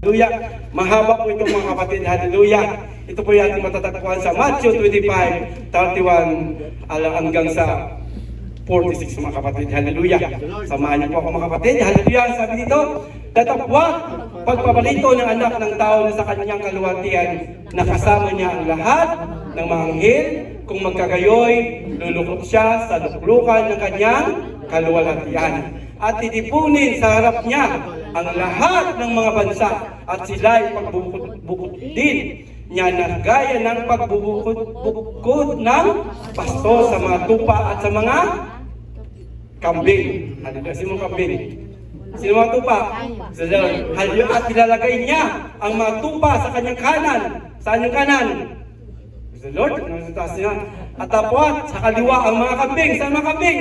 Hallelujah. Mahaba po ito mga kapatid. Hallelujah. Ito po yung ating matatagpuan sa Matthew 25:31 hanggang sa 46 mga kapatid. Hallelujah. Samahan niyo po ako mga kapatid. Hallelujah. Sabi dito, datapwat pagpabalito ng anak ng tao na sa kanyang kaluwalhatian, nakasama niya ang lahat ng mga anghel. Kung magkagayoy, lulukok siya sa luklukan ng kanyang kaluwalhatian. At titipunin sa harap niya ang lahat ng mga bansa at sila'y pagbubukod din niya na gaya ng pagbubukod ng pasto sa mga tupa at sa mga kambing. Hallelujah. Sino kambing? Sino mga tupa? Hallelujah. At ilalagay niya ang mga tupa sa kanyang kanan. Saan yung kanan? The Lord, at tapos sa kaliwa ang mga kambing. Saan mga kambing?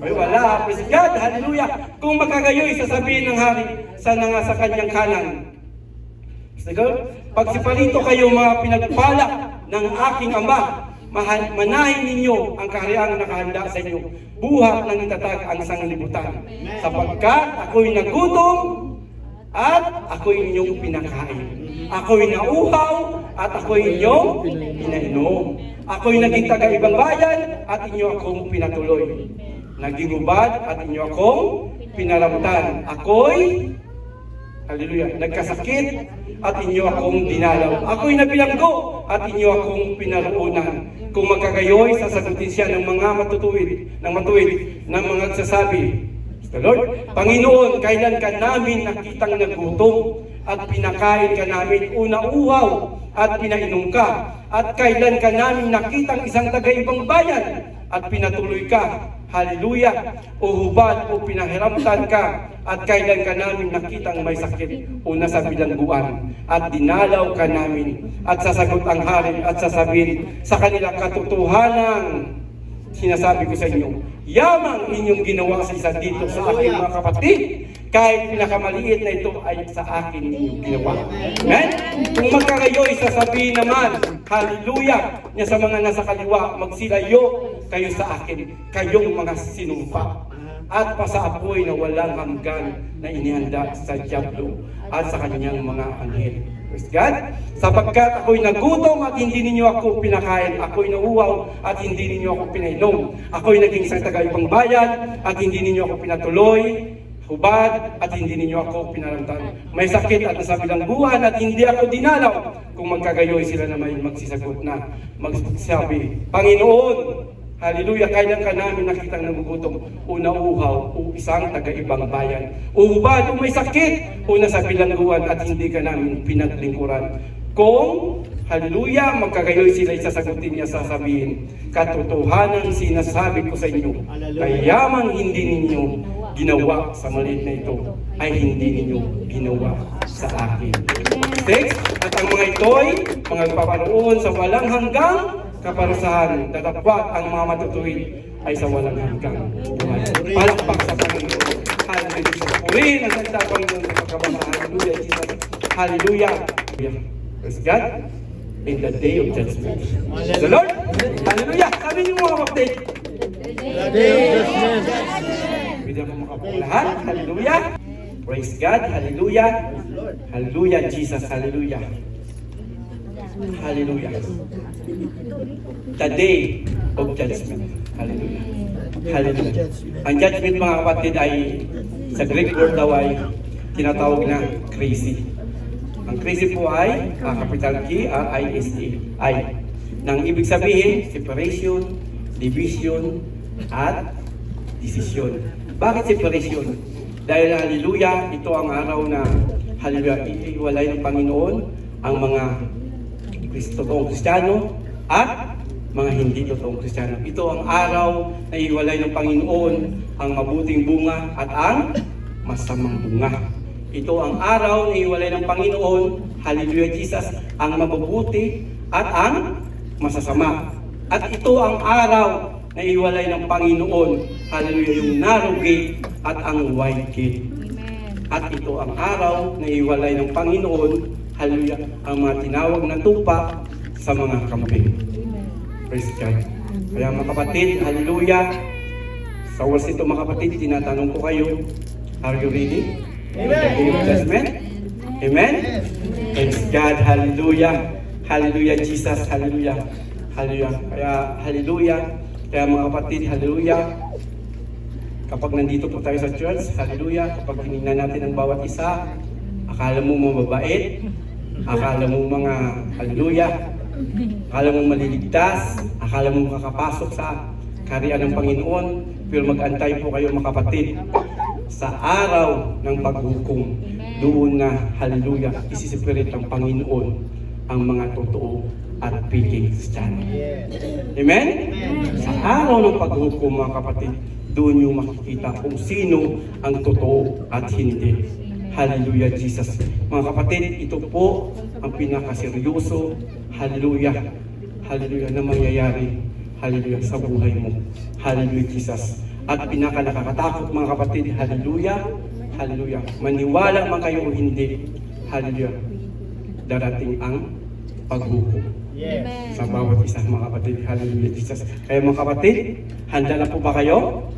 Ay wala, praise God, hallelujah. Kung magkagayoy, sasabihin ng hari sa kanyang kanan. Praise God. Pagsipalito kayo mga pinagpala ng aking Ama, manahin ninyo ang kahariang nakahanda sa inyo. Buhat ng itatag ang sanglibutan. Sapagkat ako'y nagutom at ako'y inyong pinakain. Ako'y nauhaw at ako'y inyong pinainom. Ako'y naging taga-ibang bayan at inyo akong pinatuloy. Naging ubad at inyo akong pinaramtan. Ako'y, hallelujah, nagkasakit at inyo akong dinalaw. Ako'y nabilanggo at inyo akong pinaroonan. Kung magkagayoy, sasagutin siya ng mga matutuwid, ng mga nagsasabi, the Lord, Panginoon, kailan ka namin nakitang nagutom at pinakain ka namin, una uhaw at pinainom ka, at kailan ka namin nakitang isang taga-ibang bayan at pinatuloy ka, hallelujah, o hubad o pinahiramtan ka, at kailan ka namin nakitang may sakit o nasa bilangguan, at dinalaw ka namin, at sasagot ang hari at sasabihin sa kanila katotohanan. Sinasabi ko sa inyo, yamang inyong ginawa sa isa dito sa aking mga kapatid, kahit pinakamaliit na ito ay sa akin inyong ginawa. Amen? Kung magkagayoy, sasabihin naman, hallelujah, niya sa mga nasa kaliwa, magsilayo kayo sa akin, kayong mga sinumpa, at pasaapoy na walang hanggan na inihanda sa diablo at sa kanyang mga anghel. Praise God. Sapagkat ako'y nagutom at hindi ninyo ako pinakain, ako'y nauuhaw at hindi ninyo ako pinainom, ako'y naging isang taga-ibang bayan at hindi ninyo ako pinatuloy, hubad at hindi ninyo ako pinaramtan, may sakit at nasa bilangguan at hindi ako dinalaw. Kung magkagayoy, sila naman magsisagot na magsabi, Panginoon, hallelujah, kailan ka namin nakitang nagugutom o nauuhaw o isang taga-ibang bayan, o hubad o may sakit o nasa bilangguan at hindi ka namin pinaglingkuran? Kung, hallelujah, magkagayoy, sila isasagutin niya, sasabihin, katotohanan sinasabi ko sa inyo, kayamang hindi ninyo ginawa sa maliit na ito, ay hindi ninyo ginawa sa akin. 6. At ang mga ito'y mga paparoon sa walang hanggang kaparusahan, datapwat ang mga matutuwid ay sa walang hanggang buhay. Palakpak sa Panginoon. Hallelujah. Purihin ang salita ng Panginoon sa pagkabasa. Hallelujah, Jesus. Hallelujah. Praise God. In the day of judgment. The Lord. Hallelujah. Sabi niyo mga kapatid. The day of judgment. Pwede ako makabuo lahat. Hallelujah. Praise God. Hallelujah. Hallelujah, Jesus. Hallelujah. Hallelujah. The day of judgment. Hallelujah. Hallelujah. Ang judgment mga kapatid ay sa Greek word daw ay tinatawag na crazy. Ang crazy po ay capital K, R-I-S-E, I. Nang ibig sabihin, separation, division, at decision. Bakit separation? Dahil hallelujah, ito ang araw na hallelujah, iiwalay ng Panginoon ang mga totoong Kristiyano at mga hindi totoong Kristiyano. Ito ang araw na iiwalay ng Panginoon ang mabuting bunga at ang masamang bunga. Ito ang araw na iiwalay ng Panginoon, hallelujah Jesus, ang mabubuti at ang masasama. At ito ang araw na iiwalay ng Panginoon, hallelujah, yung narrow gate at ang wide gate. At ito ang araw na iiwalay ng Panginoon, hallelujah, ang mga tinawag na tupa sa mga kambing. Praise God. Kaya mga kapatid, hallelujah, sa oras ito mga kapatid, tinatanong ko kayo, are you ready? Amen. Judgment? Amen? Praise God. Hallelujah. Hallelujah, Jesus. Hallelujah. Hallelujah. Kaya, hallelujah. Kaya mga kapatid, hallelujah. Kapag nandito po tayo sa church, hallelujah. Kapag hinignan natin ang bawat isa, akala mo mababait, akala mo mga hallelujah, akala mo maliligtas, akala mo makakapasok sa kaharian ng Panginoon, pero mag-antay po kayo mga kapatid sa araw ng paghukom. Doon na, hallelujah, isiseparate ng Panginoon ang mga totoo at piging Kristiyano. Amen? Sa araw ng paghukom mga kapatid, doon yung makikita kung sino ang totoo at hindi. Hallelujah, Jesus. Mga kapatid, ito po ang pinakaseryoso, hallelujah, hallelujah, na mangyayari, hallelujah, sa buhay mo. Hallelujah, Jesus. At pinaka nakakatakot mga kapatid, hallelujah, hallelujah. Maniwala man kayo o hindi, hallelujah, darating ang paghukom. Sa bawat isa mga kapatid, hallelujah, Jesus. Kaya mga kapatid, handa na po ba kayo?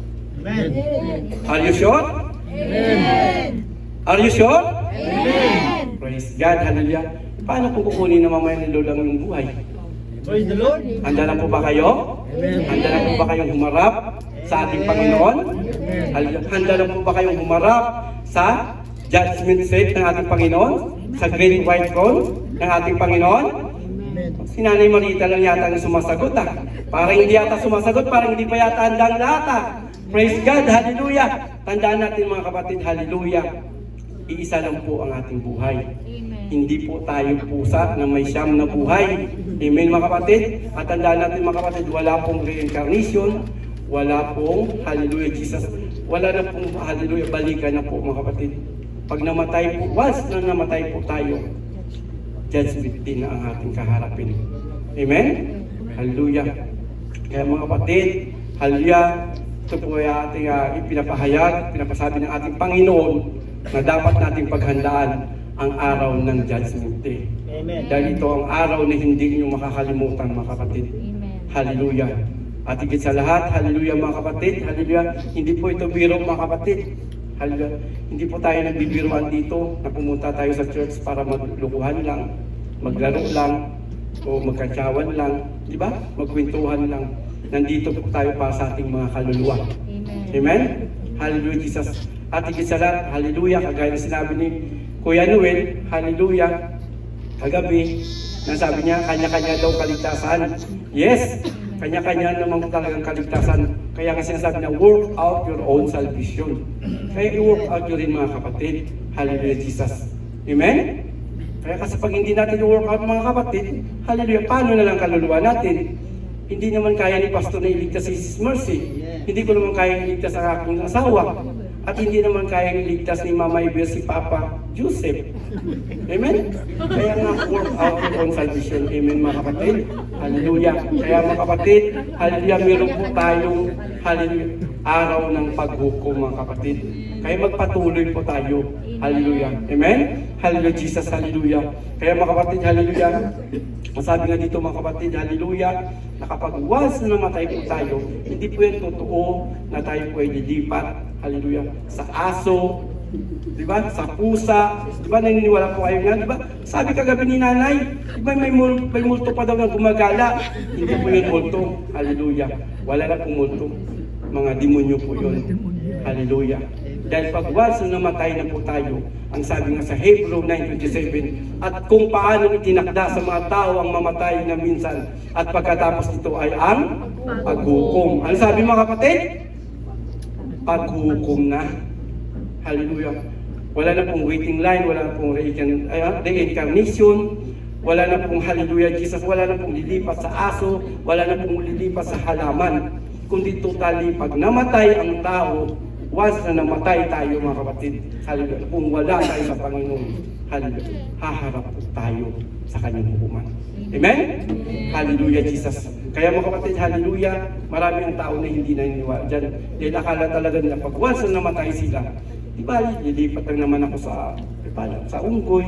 Amen. Are you sure? Amen. Are you sure? Amen. Praise God, hallelujah. Paano kung kukunin na mamaya ni Lord ang iyong buhay? Praise the Lord. Handa na po ba kayo? Amen. Handa na po ba kayong humarap sa ating Panginoon? Hallelujah. Handa na po ba kayong humarap sa judgment seat ng ating Panginoon? Sa great white throne ng ating Panginoon? Si Nanay Marita lang yata ang sumasagot Parang hindi yata sumasagot, parang hindi pa yata handang lahat Praise God, hallelujah. Tandaan natin mga kapatid, hallelujah. Iisa lang po ang ating buhay. Hindi po tayo pusa na may siyam na buhay. Amen mga kapatid. At tandaan natin mga kapatid, wala pong reincarnation, wala pong, hallelujah Jesus, wala na pong, hallelujah, balikan na po mga kapatid. Pag namatay po, once na namatay po tayo, judgment din na ang ating kaharapin. Amen? Hallelujah. Kaya mga kapatid, hallelujah, ito po ay ating ipinapahayag, pinapasabi ng ating Panginoon na dapat nating paghandaan ang araw ng Judgment Day. Amen. Dahil ito ang araw na hindi niyo makakalimutan mga kapatid. Hallelujah. At higit sa lahat, hallelujah mga kapatid, hallelujah, hindi po ito biro mga kapatid. Hallelujah. Hindi po tayo nagbibiruan dito na pumunta tayo sa church para maglukuhan lang, maglaro lang, o magkatsawan lang, di ba? Magkwentuhan lang. Nandito po tayo para sa ating mga kaluluwa. Amen? Hallelujah, Jesus. At higit sa lahat, hallelujah, kagaya ng sinabi ni Kuya Noel, hallelujah, kagabi, nasabi niya, kanya-kanya daw kaligtasan. Yes, kanya-kanya naman talagang kaligtasan. Kaya nga sinasabi na, work out your own salvation. Kaya i-work out nyo rin mga kapatid. Hallelujah, Jesus. Amen? Kaya kasi pag hindi natin i-work out mga kapatid, hallelujah, paano na lang kaluluwa natin? Hindi naman kaya ni Pastor na iligtas si Sis Mercy. Hindi ko naman kaya iligtas ang aking asawa. At hindi naman kaya iligtas ni Mama Ibel si Papa Joseph. Amen? Kaya nga, work out your own salvation. Amen mga kapatid? Hallelujah. Kaya mga kapatid, hallelujah, meron po tayong hallelujah, araw ng paghukom mga kapatid. Kaya magpatuloy po tayo. Hallelujah. Amen? Hallelujah, Jesus. Hallelujah. Kaya mga kapatid, hallelujah. Masabi nga dito mga kapatid, hallelujah, na kapag once na namatay po tayo, hindi po yan totoo na tayo po ay lilipat, hallelujah, sa aso, di ba? Sa pusa, di ba? Naniniwala po kayo nga, di ba? Sabi kagabi ni nanay, di ba may multo pa daw na gumagala? Hindi po yun multo, hallelujah. Wala na pong multo. Mga demonyo po yun, hallelujah. Dahil pag once na namatay na po tayo, ang sabi nga sa Hebrew 9:27, at kung paano itinakda sa mga tao ang mamatay na minsan, at pagkatapos nito ay ang paghukom. Ano sabi mga kapatid? Paghukom na. Hallelujah. Wala na pong waiting line, wala na pong reincarnation, wala na pong hallelujah Jesus, wala na pong lilipat sa aso, wala na pong lilipat sa halaman. Kundi totally, pag namatay ang tao, once na namatay tayo mga kapatid, hallelujah, kung wala tayo sa Panginoon, hallelujah, haharap tayo sa kanyang hukuman. Amen? Hallelujah, Jesus. Kaya mga kapatid, hallelujah, marami ang tao na hindi naniniwala dyan. Dahil akala talaga nila, pag once na namatay sila, di ba, lilipat lang naman ako sa unggoy,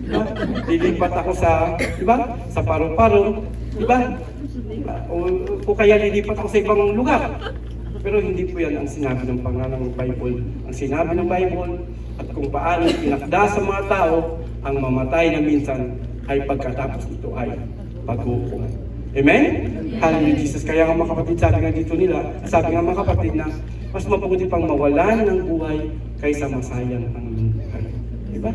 di ba? Lilipat ako sa, di ba, sa paru-paro, di ba? O kaya lilipat ako sa ibang lugar. Pero hindi po yan ang sinabi ng pangalan ng Bible. Ang sinabi ng Bible at kung paano tinakda sa mga tao ang mamatay na minsan ay pagkatapos ito ay pag-uupungan. Amen? Hallelujah, Jesus. Kaya nga mga kapatid, sabi nga dito nila, sabi nga mga kapatid na mas mabuti pang mawalan ng buhay kaysa masayang ang iyong buhay. Diba?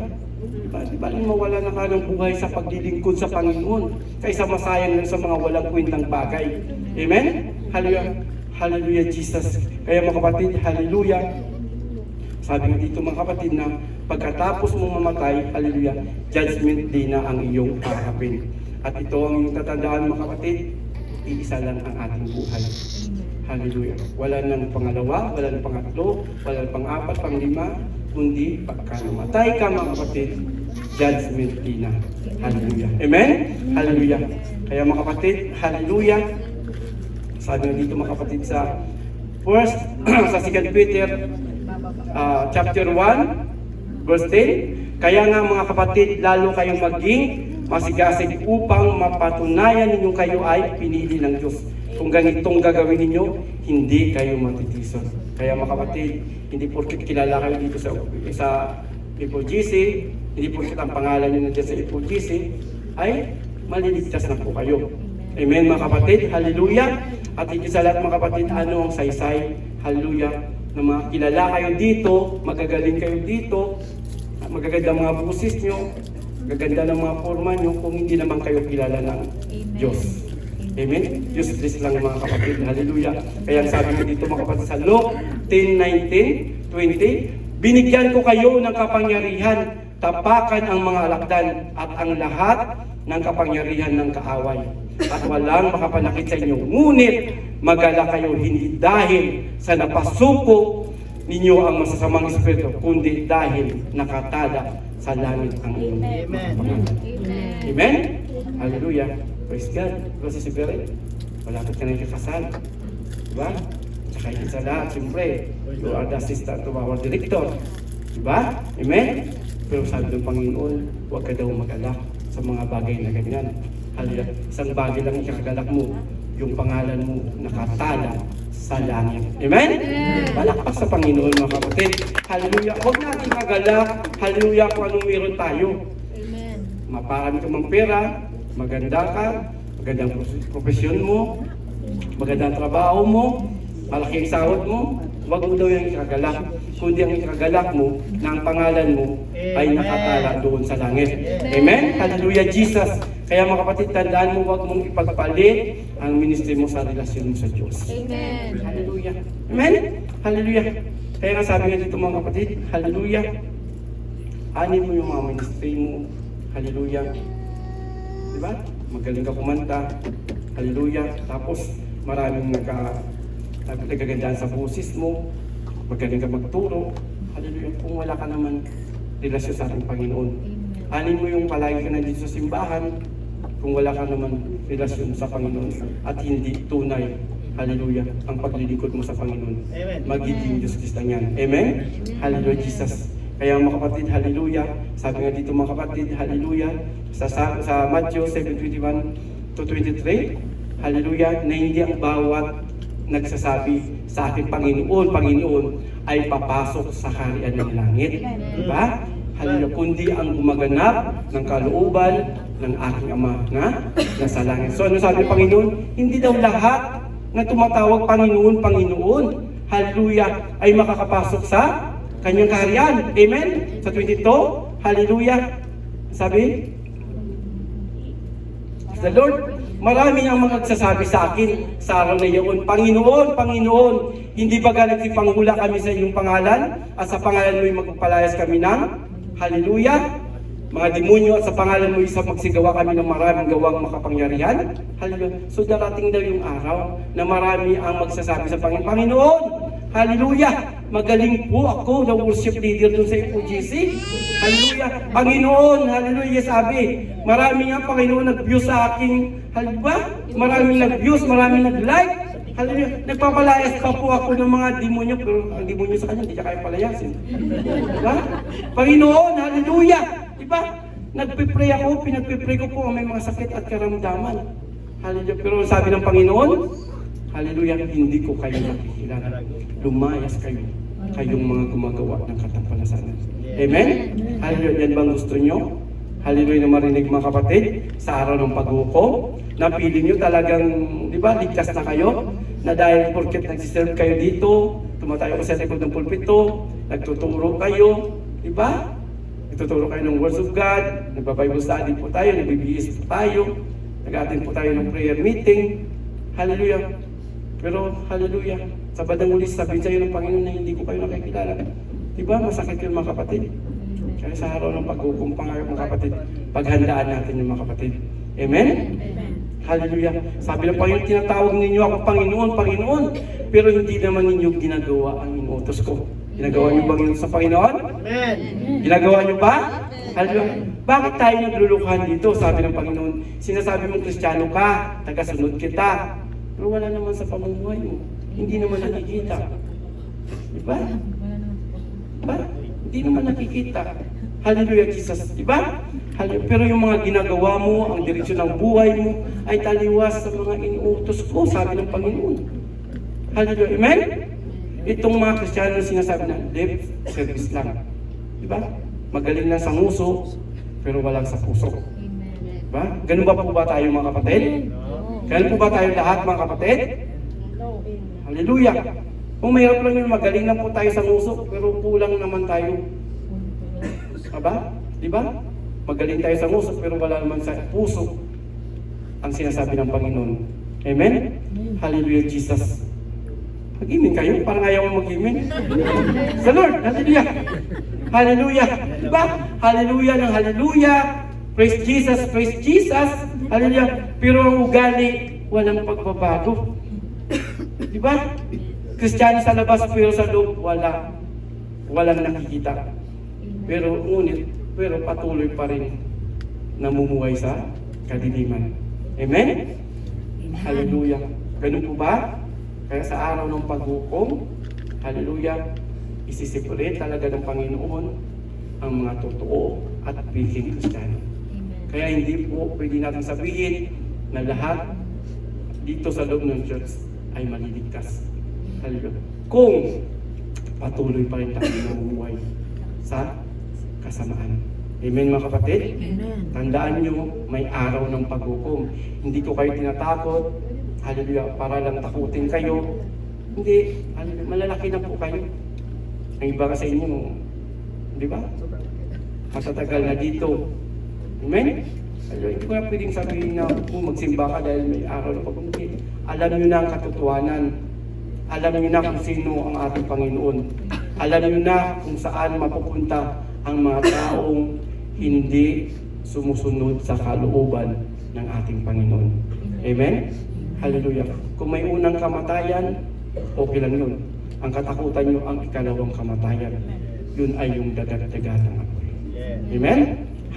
Diba mawala na ka ng buhay sa paglilingkod sa Panginoon kaysa masayang lang sa mga walang kwentang bagay. Amen? Hallelujah. Hallelujah, Jesus. Kaya mga kapatid, hallelujah. Sabi nga dito mga kapatid na pagkatapos mong mamatay, hallelujah, judgment day na ang iyong harapin. At ito ang iyong tatandaan mga kapatid, iisa lang ang ating buhay. Hallelujah. Wala nang pangalawa, wala nang pangatlo, wala nang pang-apat, pang-lima, kundi pagka namatay ka mga kapatid, judgment day na. Hallelujah. Amen? Hallelujah. Kaya mga kapatid, hallelujah. Sabi nga dito mga kapatid sa first, sa 2 Peter chapter 1, verse 10, kaya nga mga kapatid, lalo kayong maging masigasig upang mapatunayan ninyong kayo ay pinili ng Diyos. Kung ganitong gagawin ninyo, hindi kayo matitison. Kaya mga kapatid, hindi porket kilala kayo dito sa FOGC, hindi porket ang pangalan nyo nandiyan sa FOGC, ay maliligtas na po kayo. Amen mga kapatid, hallelujah. At higit sa lahat mga kapatid, ano ang saysay, hallelujah, na mga kilala kayo dito, magagaling kayo dito, magaganda mga busis nyo, gaganda ng mga forma nyo kung hindi naman kayo kilala ng Diyos. Amen? Diyos bless lang mga kapatid. Hallelujah. Kaya sabi mo dito mga kapatid sa Luke 10:19, 20, binigyan ko kayo ng kapangyarihan, tapakan ang mga alakdan at ang lahat ng kapangyarihan ng kaaway. At walang makapanakit sa inyo. Ngunit magala kayo hindi dahil sa napasuko ninyo ang masasamang espiritu, kundi dahil nakatala sa langit ang inyong pangalan. Amen? Hallelujah. Praise God. Kasi si Beret, malapit ka na ikakasal. Diba? Tsaka yun sa lahat, siyempre, you are the assistant to our director. Diba? Amen? Pero sabi ng Panginoon, huwag ka daw mag-alak sa mga bagay na ganyan. Hallelujah. Isang bagay lang ikagalak mo, yung pangalan mo nakatala sa langit. Amen? Palakpak sa Panginoon mga kapatid. Hallelujah. Huwag natin kagalak. Hallelujah kung anong meron tayo. Amen. Maparami ka mang pera, maganda ka, magandang profesyon mo, magandang trabaho mo, malaki ang sahod mo, huwag mo daw yung ikagalak. Kundi ang ikagalak mo na ang pangalan mo ay nakatala doon sa langit. Amen? Hallelujah, Jesus. Kaya mga kapatid, tandaan mo, huwag mong ipagpalit ang ministry mo sa relasyon mo sa Diyos. Amen. Hallelujah. Amen? Hallelujah. Kaya nga sabi nga dito mga kapatid, hallelujah. Anin mo yung mga ministry mo. Hallelujah. Diba? Magaling ka kumanta. Hallelujah. Tapos maraming nagagandaan sa boses mo. Magaling ka magturo. Hallelujah. Kung wala ka naman relasyon sa ating Panginoon. Anin mo yung palagi ka nandito sa simbahan kung wala ka naman relasyon sa Panginoon at hindi tunay, hallelujah, ang paglilingkod mo sa Panginoon. Amen. Magiging Diyos Kristo niyan. Amen? Hallelujah, Jesus. Kaya mga kapatid, hallelujah. Sabi nga dito mga kapatid, hallelujah. Sa Matthew 7:21 to 23, hallelujah, na hindi ang bawat nagsasabi sa aking Panginoon, Panginoon, ay papasok sa kaharian ng langit. Diba? Hallelujah. Kundi ang gumaganap ng kalooban ng aking Ama na nasa langit. So ano sabi ng Panginoon? Hindi daw lahat na tumatawag Panginoon, Panginoon, hallelujah, ay makakapasok sa kanyang kaharian. Amen? Sa 22, hallelujah. Sabi, the Lord, marami ang mga nagsasabi sa akin sa araw na iyon, Panginoon, Panginoon, hindi ba nagsipanghula kami sa iyong pangalan at sa pangalan mo'y magpapalayas kami ng hallelujah? Mga demonyo at sa pangalan mo isa magsigawa kami ng maraming gawang makapangyarihan. Hallelujah. So darating daw yung araw na marami ang magsasabi sa Panginoon, Panginoon, hallelujah, magaling po ako na worship leader dun sa FOGC. Hallelujah. Panginoon, hallelujah, sabi, marami nga Panginoon nag-view sa aking, hallelujah, maraming nag-views, maraming nag-like. Hallelujah. Nagpapalayas pa po ako ng mga demonyo, pero ang demonyo sa kanya, hindi siya kaya palayasin. Diba? Panginoon, hallelujah! Diba? Nagpipray ako, pinagpipray ko po ang may mga sakit at karamdaman. Hallelujah. Pero sabi ng Panginoon, hallelujah, hindi ko kayo nakikilala. Lumayas kayo, kayong mga gumagawa ng katampalasanan. Amen? Hallelujah. Yan bang gusto nyo? Hallelujah na marinig mga kapatid, sa araw ng paghukom, na pili nyo talagang, di ba, ligtas na kayo, na dahil porket nagsiserve kayo dito, tumatayo ko sa likod ng pulpito, nagtuturo kayo, di ba? Nagtuturo kayo ng words of God, nagpa-Bible study po tayo, nag-BBS po tayo, nag-attend po tayo ng prayer meeting. Hallelujah. Pero, hallelujah, sa bandang uli, sabihin sa'yo ng Panginoon na hindi ko kayo nakikilala. Di ba, masakit yun mga kapatid? Kaya sa araw ng paghukom mga kapatid, paghandaan natin yung mga kapatid. Amen? Hallelujah. Sabi ng Panginoon, tinatawag ninyo ako Panginoon, Panginoon, pero hindi naman ninyo ginagawa ang inuutos ko. Ginagawa niyo ba sa Panginoon? Amen. Ginagawa niyo ba? Hallelujah. Bakit tayo naglulukuhan dito? Sabi ng Panginoon, sinasabi mong Kristiyano ka, tagasunod kita, pero wala naman sa pamumuhay mo. Hindi naman nakikita. Diba? Diba? Hindi naman nakikita. Hallelujah, Jesus. Diba? Hallelujah. Pero yung mga ginagawa mo, ang direksyon ng buhay mo, ay taliwas sa mga inuutos ko, sabi ng Panginoon. Hallelujah. Amen? Itong mga Kristiyano na sinasabi na, lip service lang. Diba? Magaling na sa nguso, pero walang sa puso. Diba? Ganun ba po ba tayo mga kapatid? Ganun po ba tayo lahat mga kapatid? Hallelujah. Kung mahirap lang yun, magaling lang po tayo sa nguso, pero kulang naman tayo. Diba? Diba? Magaling tayo sa nguso, pero wala naman sa puso ang sinasabi ng Panginoon. Amen? Hallelujah, Jesus. Mag-imin kayo, parang ayaw mo mag-imin. Sa Lord, hallelujah. Hallelujah. Diba? Hallelujah ng hallelujah. Praise Jesus, praise Jesus. Hallelujah. Pero ang ugali, walang pagbabago. Diba? Kristiyano sa labas, pero sa loob, walang nakikita. Pero patuloy pa rin namumuhay sa kadiliman. Amen? Hallelujah. Ganun po ba? Kaya sa araw ng paghukom, hallelujah, isiseparate talaga ng Panginoon ang mga totoo at piling Kristiyano. Kaya hindi po pwede natin sabihin na lahat dito sa loob ng church ay maliligtas. Hallelujah. Kung patuloy pa rin tayo namumuhay sa kasamaan. Amen mga kapatid? Amen. Tandaan nyo, may araw ng paghukom. Hindi ko kayo tinatakot, hallelujah, para lang takutin kayo. Hindi, hallelujah, malalaki na po kayo. Ang iba sa inyo, di ba? Matatagal na dito. Amen? Hallelujah. Hindi ko na pwedeng sabihin na magsimba ka dahil may araw ng paghukom. Alam nyo na ang katotohanan. Alam nyo na kung sino ang ating Panginoon. Alam nyo na kung saan mapupunta ang mga taong hindi sumusunod sa kalooban ng ating Panginoon. Amen? Hallelujah. Kung may unang kamatayan, okay lang yun. Ang katakutan nyo ang ikalawang kamatayan. Yun ay yung dagat-dagat ng apoy. Amen?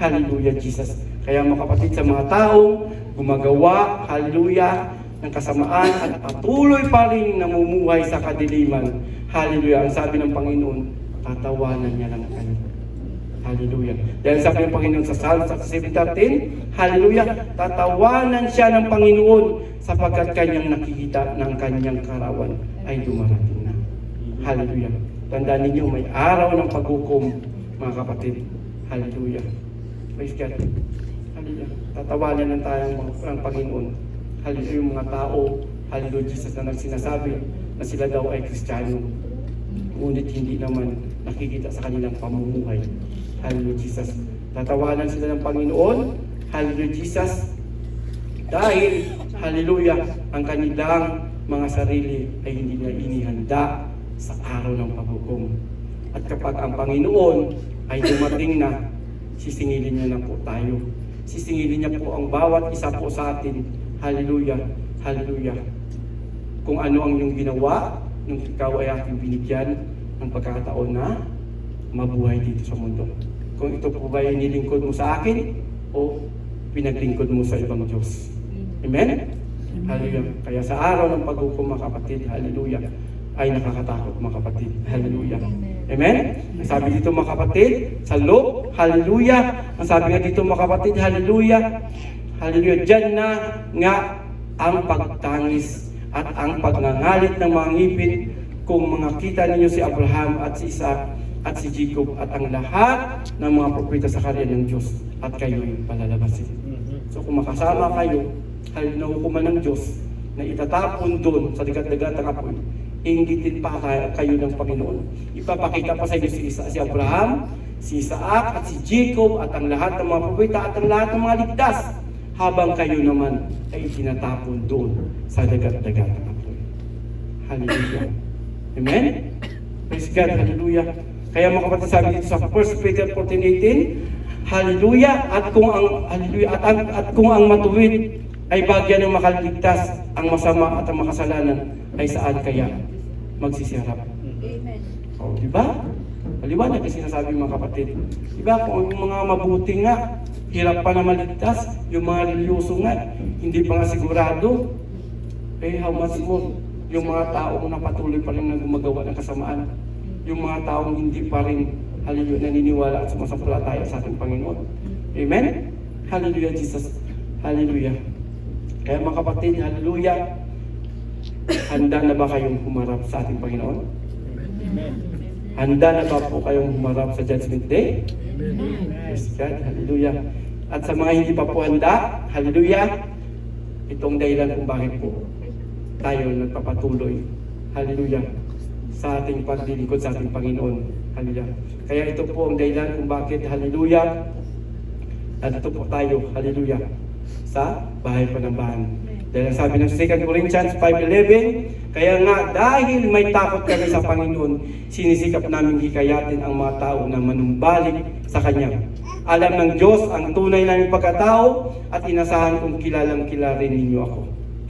Hallelujah, Jesus. Kaya mga kapatid, sa mga taong gumagawa, hallelujah, ng kasamaan at patuloy pa rin namumuhay sa kadiliman. Hallelujah. Ang sabi ng Panginoon, tatawanan niya lang kayo. Hallelujah. Dahil sabi ng Panginoon sa Psalm 7:13, hallelujah, tatawanan siya ng Panginoon sapagkat kanyang nakikita ng kanyang karawan ay dumarating na. Hallelujah. Tandaan ninyo, may araw ng paghukom, mga kapatid. Hallelujah. Praise God. Hallelujah. Tatawanan ng tayong ng Panginoon. Hallelujah, yung mga tao, hallelujah, Jesus na nagsinasabi na sila daw ay Kristiyano. Ngunit hindi naman nakikita sa kanilang pamumuhay. Hallelujah, Jesus. Tatawanan sila ng Panginoon. Hallelujah, Jesus. Dahil, hallelujah, ang kanilang mga sarili ay hindi na inihanda sa araw ng paghukom. At kapag ang Panginoon ay dumating na, sisingilin niya na po tayo. Sisingilin niya po ang bawat isa po sa atin. Hallelujah, hallelujah. Kung ano ang iyong ginawa, nung ikaw ay aking binigyan ng pagkakataon na mabuhay dito sa mundo. Kung ito po ba ay nilingkod mo sa akin o pinaglingkod mo sa ibang Diyos. Amen? Hallelujah. Kaya sa araw ng paghukom, mga kapatid, hallelujah, ay nakakatakot, mga kapatid. Hallelujah. Amen? Ang sabi dito, mga kapatid, sa loob, hallelujah. Ang sabi nga dito, mga kapatid, hallelujah. Hallelujah. Diyan na nga ang pagtangis at ang pagngangalit ng mga ngipin kung mga kita ninyo si Abraham at si Isaac at si Jacob at ang lahat ng mga propeta sa karya ng Diyos at kayo'y palalabasin. So kung makasama kayo, halin na hukuman ng Diyos na itatapon doon sa dagat-dagat ng apoy, inggitin pa kayo ng Panginoon. Ipapakita pa sa inyo si Abraham, si Isaac at si Jacob at ang lahat ng mga propeta at ang lahat ng mga ligtas, habang kayo naman ay itinatapon doon sa dagat-dagat ng apoy. Hallelujah. Amen? Praise God. Hallelujah. Kaya mga kapatid, sabi dito sa 1 Peter 14:18, hallelujah, at kung ang matuwid ay bagyan ng makaligtas, ang masama at ang makasalanan ay saan kaya magsisirap? Amen. O, di ba? Maliwanag kasi sinasabi mga kapatid. Di ba? Kung yung mga mabuti nga, hirap pa na maligtas, yung mga religyoso nga, hindi pa nga sigurado, how much more yung mga taong napatuloy pa rin na gumagawa ng kasamaan, yung mga taong hindi pa rin, hallelujah, naniniwala at sumasampalataya sa ating Panginoon. Amen? Hallelujah, Jesus. Hallelujah. Kaya mga kapatid, hallelujah, handa na ba kayong humarap sa ating Panginoon? Amen. Handa na ba po kayong humarap sa Judgment Day? Amen. Praise God, hallelujah. At sa mga hindi pa po handa, hallelujah, itong dahilan kung bakit po tayo nagpapatuloy, hallelujah, sa ating paglilingkod sa ating Panginoon, hallelujah. Kaya ito po ang dahilan kung bakit, hallelujah, nandito po tayo, hallelujah, sa bahay panambahan. Dahil ang sabi ng 2 Corinthians 5:11, kaya nga dahil may takot kami sa Panginoon, sinisikap namin hikayatin ang mga tao na manumbalik sa Kanya. Alam ng Diyos ang tunay naming pagkatao at inasahan kong kilalang kilala rin ninyo ako.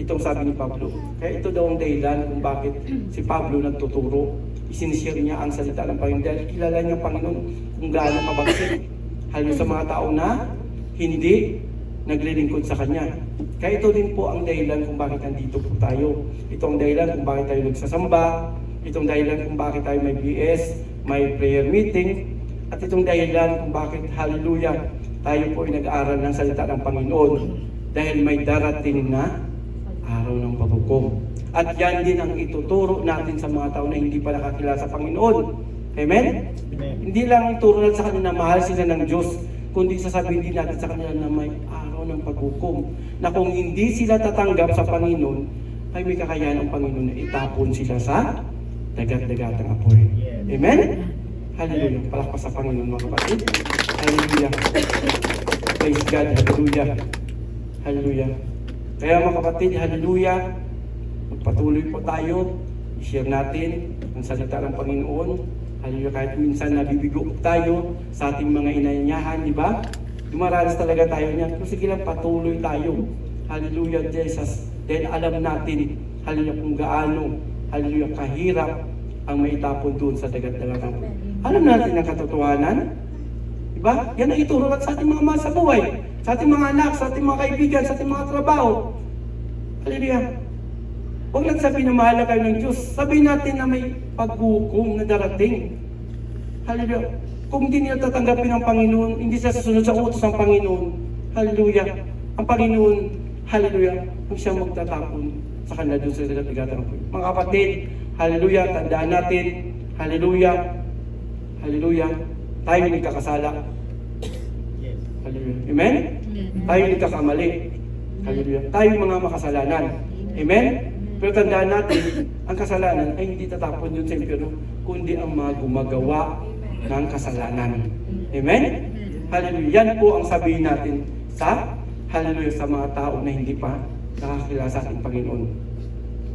Itong sabi ni Pablo. Kaya ito daw ang dahilan kung bakit si Pablo nagtuturo. Isinishare niya ang salita ng Panginoon dahil kilala niya ang Panginoon kung gaano kabagsik. Halos sa mga tao na hindi naglilingkod sa Kanya. Kaya ito din po ang dahilan kung bakit nandito po tayo. Ito ang dahilan kung bakit tayo nagsasamba. Itong dahilan kung bakit tayo may BS, may prayer meeting. At itong dahilan kung bakit, hallelujah, tayo po ay nag-aaral ng salita ng Panginoon. Dahil may darating na araw ng paghukom. At yan din ang ituturo natin sa mga tao na hindi pa nakakilala sa Panginoon. Amen? Amen. Hindi lang ituro natin sa kanila na mahal sila ng Diyos, kundi sasabihin din natin sa kanila na may araw ng paghukom. Na kung hindi sila tatanggap sa Panginoon, ay may kakayahan ang Panginoon na itapon sila sa dagat-dagatang apoy. Amen? Hallelujah. Palakpas sa Panginoon mga kapatid. Hallelujah. Praise God. Hallelujah. Hallelujah. Kaya mga kapatid, hallelujah. Magpatuloy po tayo. I-share natin ang salita ng Panginoon. Hallelujah. Kahit minsan nabibigo tayo sa ating mga inaanyahan, di ba? Dumaranas talaga tayo niyan. Pero sige lang, patuloy tayo. Hallelujah, Jesus. Dahil alam natin, hallelujah, kung gaano, hallelujah, kahirap ang maitapon doon sa dagat-dagat. Alam natin ang katotohanan. Diba? Yan ang ituro natin sa ating mga mahal sa buhay, sa ating mga anak, sa ating mga kaibigan, sa ating mga trabaho. Hallelujah. Huwag lang sabihin na mahal na kayo ng Diyos. Sabihin natin na may paghukom na darating. Hallelujah. Kung hindi nila tatanggapin ng Panginoon, hindi sila susunod sa utos ng Panginoon. Hallelujah. Ang Panginoon, hallelujah, kung siya magtatapon sa kanila doon sa dagat-dagat. Mga kapatid, hallelujah, tandaan natin, hallelujah, hallelujah, tayo nagkakasala. Yes. Hallelujah. Amen? Tayo nagkakamali. Hallelujah. Tayo mga makasalanan. Amen? Pero tandaan natin, ang kasalanan ay hindi tatapon yun sa impyerno, kundi ang mga gumagawa ng kasalanan. Amen? Hallelujah. Yan po ang sabihin natin sa hallelujah sa mga tao na hindi pa nakakilala sa ating Panginoon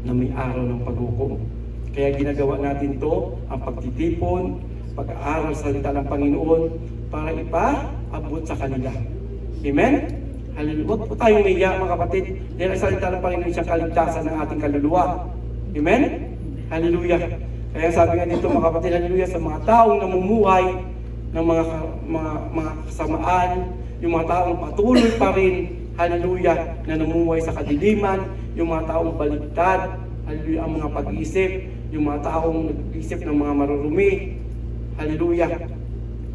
na may araw ng paghukom. Kaya ginagawa natin to, ang pagtitipon, pag-aaral sa salita ng Panginoon para ipaabot sa kanila. Amen? Hallelujah. Huwag po tayong maiya mga kapatid dahil ang salita ng Panginoon siyang kaligtasan ng ating kaluluwa. Amen? Hallelujah. Kaya sabi nga dito mga kapatid, hallelujah, sa mga taong namumuhay ng mga kasamaan, yung mga taong patuloy pa rin, hallelujah, na namumuhay sa kadiliman, yung mga taong baligtad, hallelujah, ang mga pag-iisip, yung mga taong nag-iisip ng mga marurumi, hallelujah,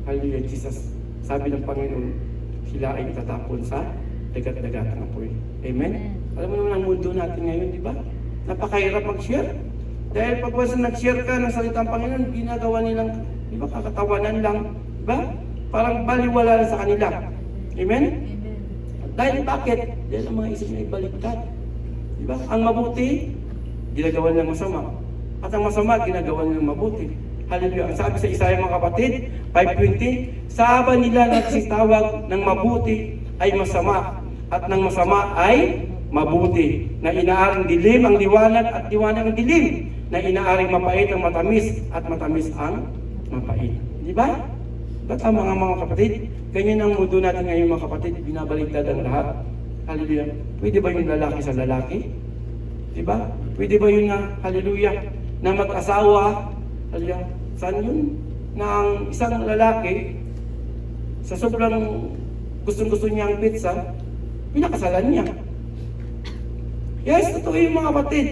hallelujah, Jesus. Sabi ng Panginoon, sila ay itatapon sa dagat-dagat ng apoy. Amen? Alam mo naman ang mundo natin ngayon, di ba? Napakahirap mag-share. Dahil pag nag-share ka ng salita ng Panginoon, ginagawa nilang Di ba? Kakatawanan lang. Di ba? Parang baliwala lang sa kanila. Amen? Dahil bakit? Dahil ang mga isip niya ay baliktad. Di ba? Ang mabuti, ginagawa ng masama. At ang masama, ginagawa ng mabuti. Hallelujah. Ang sabi sa Isaiah mga kapatid, 5:20, sa aba nila nagsitawag ng mabuti ay masama, at ng masama ay mabuti, na inaaring dilim ang liwanag at liwanag ang dilim, na inaaring mapait ang matamis at matamis ang mapait. Di ba? Ba't ang mga kapatid? Ganyan ang mundo natin ngayon mga kapatid, binabaligtad ang lahat. Hallelujah. Pwede ba yung lalaki sa lalaki? Di ba? Pwede ba yun na, hallelujah, na mag-asawa, hallelujah, saan yun? Na ang isang lalaki, sa sobrang gustong-gusto niya ang pizza, pinakasalan niya. Yes, totoo yung mga kapatid.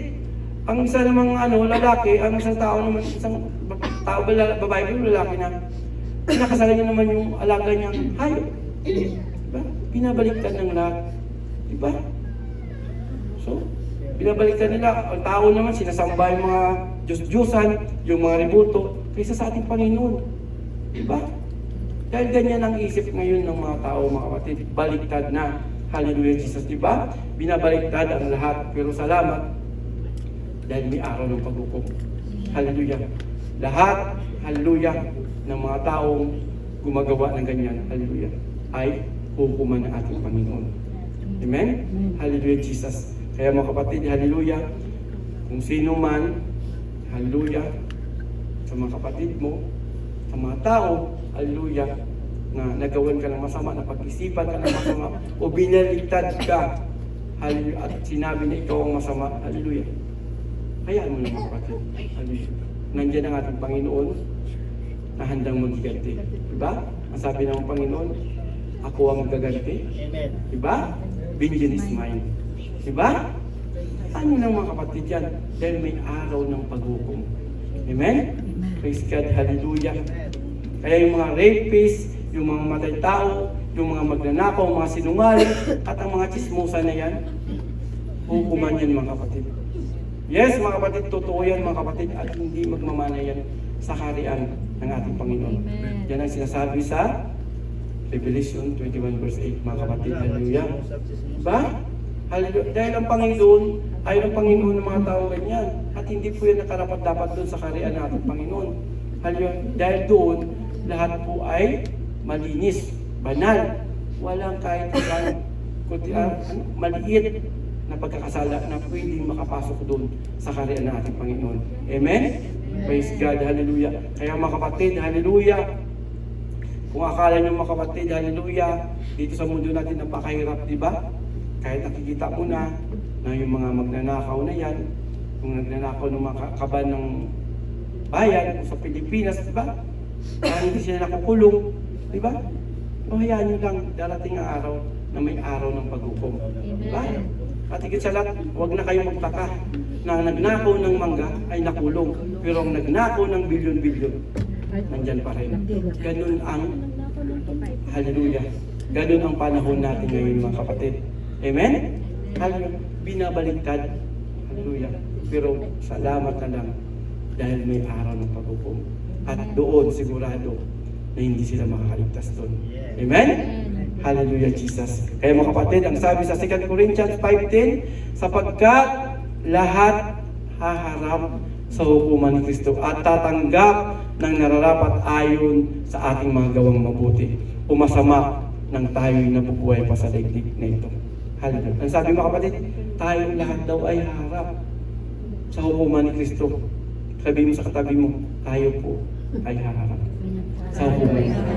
Ang isa namang lalaki, ang isang tao naman, isang tao, babae yung lalaki na pinakasalan niya naman yung alaga niyang hayop. Diba? Pinabaliktad ng lahat. Diba? So, pinabaliktad nila. Ang tao naman, sinasamba yung mga Diyos-Diyosan, yung mga ributo, kaysa sa ating Panginoon. Diba? Dahil ganyan ang isip ngayon ng mga tao, mga kapatid. Baliktad na. Hallelujah, Jesus. Diba? Binabaliktad ang lahat. Pero salamat, dahil may araw ng paghukom. Hallelujah. Lahat, hallelujah, ng mga taong gumagawa ng ganyan, hallelujah, ay hukuman ng ating Panginoon. Amen? Hallelujah, Jesus. Kaya mga kapatid, hallelujah, kung sino man, hallelujah, sa mga kapatid mo, sa mga tao, hallelujah, na nagawan ka ng masama, na pag-isipan ka ng masama, o binaligtad ka, hallelujah, at sinabi na ikaw ang masama, hallelujah. Hayaan mo na mga kapatid, hallelujah. Nandiyan ang ating Panginoon na handang maghiganti. Diba? Ang sabi ng Panginoon, ako ang gaganti. Amen. Diba? Vengeance is mine. Diba? Ano lang mga kapatid yan? Dahil may araw ng paghukom. Amen? Praise God, hallelujah. Kaya yung mga rapists, yung mga matay tao, yung mga magnanakaw, mga sinungaling, at ang mga chismosa na yan, hukuman yan mga kapatid. Yes, mga kapatid, totoo yan mga kapatid, at hindi magmamana yan sa kaharian ng ating Panginoon. Amen. Yan ang sinasabi sa Revelation 21 verse 8, mga kapatid. Hallelujah. Diba? Hallelujah. Dahil ang Panginoon, ayaw ng Panginoon ng mga tao ganyan. At hindi po yan nakarapat-dapat doon sa kaharian ng ating Panginoon. Hallelujah. Dahil doon, lahat po ay malinis, banal. Walang kahit maliit na pagkakasala na pwedeng makapasok doon sa kaharian ng ating Panginoon. Amen? Praise God, hallelujah. Kaya mga kapatid, hallelujah. Kung akala nyo mga kapatid, hallelujah, dito sa mundo natin napakahirap, di ba? Kahit nakikita mo na yung mga magnanakaw na yan, yung nagnanakaw ng mga kaban ng bayan sa Pilipinas, di ba? Hindi sila nakukulong, di ba? O hayaan nyo lang, darating ang araw na may araw ng paghukom. Di ba? At higit sa lahat, huwag na kayong magtaka na nagnakaw ng mangga ay nakulong. Pero ang nagnakaw ng bilyon-bilyon, nandyan pa rin. Ganun ang, hallelujah, ganun ang panahon natin ngayon mga kapatid. Amen? Hallelujah. Binabaliktad, hallelujah. Pero salamat na lang dahil may araw ng paghukom. At doon sigurado na hindi sila makakaligtas doon. Amen? Hallelujah, Jesus. Kaya mga kapatid, ang sabi sa 2 Corinthians 5:10, sapagkat lahat haharap sa hukuman ni Kristo at tatanggap ng nararapat ayon sa ating mga gawang mabuti o masama nang tayo'y nabubuhay pa sa daigdig na ito. Hallelujah. Ang sabi mga kapatid, tayo lahat daw ay haharap sa hukuman ni Kristo. Sabi mo sa katabi mo, tayo po ay haharap sa hukuman ni Kristo.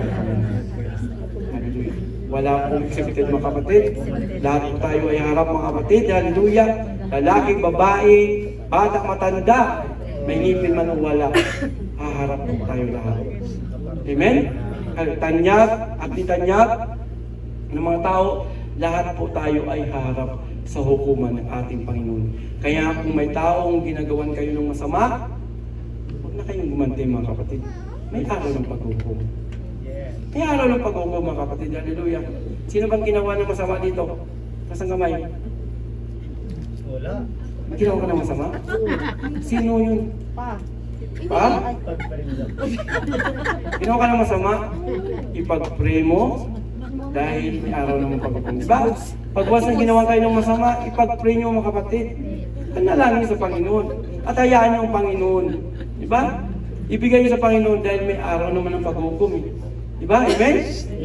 Hallelujah. Wala pong accepted mga kapatid. Lahat po tayo ay harap mga kapatid. Hallelujah. Lalaki, babae, bata, matanda, may ngipin man o wala. Haharap po tayo lahat. Amen? Tanyag at ditanyag ng mga tao, lahat po tayo ay haharap sa hukuman ng ating Panginoon. Kaya kung may taong ginagawan kayo ng masama, huwag na kayong gumanti mga kapatid. May araw ng paghukom. May araw ng paghukom mga kapatid. Hallelujah. Sino bang ginawa ng masama dito? Nasang kamay? Wala. Ginawa ka ng masama? Sino yun? Pa. Ha? Pagparinda. Ginawa ka ng masama, ipag-pray mo dahil may araw ng paghukom. Diba? Pag once na ginawa kayo ng masama, ipag-pray nyo mga kapatid. Panalangin sa Panginoon. At hayaan nyo ang Panginoon. Diba? Ibigay nyo sa Panginoon dahil may araw naman ng paghukom. Diba? Amen?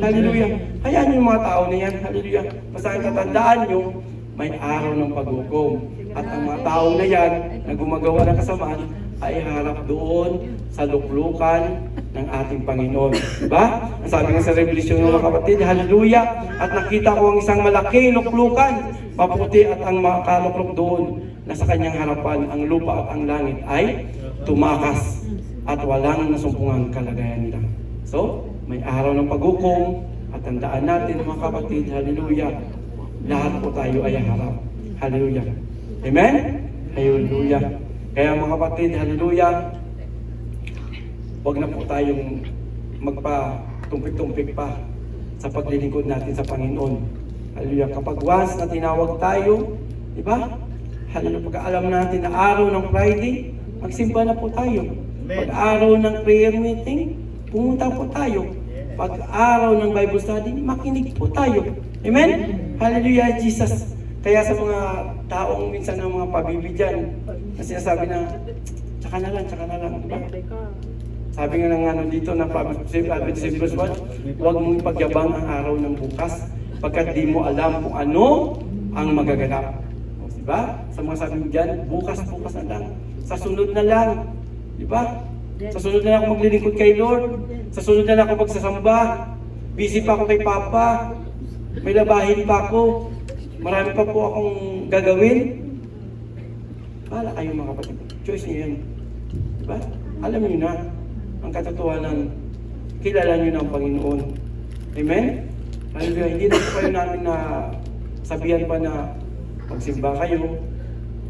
Hallelujah. Hayaan nyo yung mga tao na yan. Hallelujah. Basta tatandaan nyo, may araw ng paghukom. At ang mga tao na yan, na gumagawa ng kasamaan, ay harap doon sa luklukan ng ating Panginoon. Diba? Ang sabi nga sa Revelation ng mga kapatid, hallelujah! At nakita ko ang isang malaking luklukan, maputi at ang makaluklok doon, na sa kanyang harapan, ang lupa at ang langit ay tumakas at walang nasumpungang kalagayan nila. So, may araw ng paghukom at tandaan natin mga kapatid, hallelujah! Lahat po tayo ay harap. Hallelujah! Amen? Hallelujah! Kaya mga kapatid, hallelujah, huwag na po tayong magpa-tumpik-tumpik pa sa paglilingkod natin sa Panginoon. Hallelujah. Kapag once na tinawag tayo, di ba? Hallelujah. Pag alam natin na araw ng Friday, magsimba na po tayo. Pag araw ng prayer meeting, pumunta po tayo. Pag araw ng Bible study, makinig po tayo. Amen? Hallelujah, Jesus. Kaya sa mga taong minsan ng mga pabibigyan, na sinasabi na, tsaka na lang, diba? Sabi nga ng ano dito na Adventist verse 1, huwag mong ipagyabang ang araw ng bukas, pagkat di mo alam kung ano ang magaganap. Diba? Sa mga sabi dyan, bukas na lang. Sa sunod na lang. Diba? Sa sunod na lang ako maglilingkod kay Lord. Sa sunod na lang ako magsasamba. Busy pa ako kay Papa. May labahin pa ako. Marami pa po akong gagawin. Bahala kayo mga kapatid. Choice niyo yan. Diba? Alam niyo na ang katotohanan. Kilala niyo na ang Panginoon. Amen? Hallelujah. Hindi na po kayo namin na sabihan pa na magsimba kayo.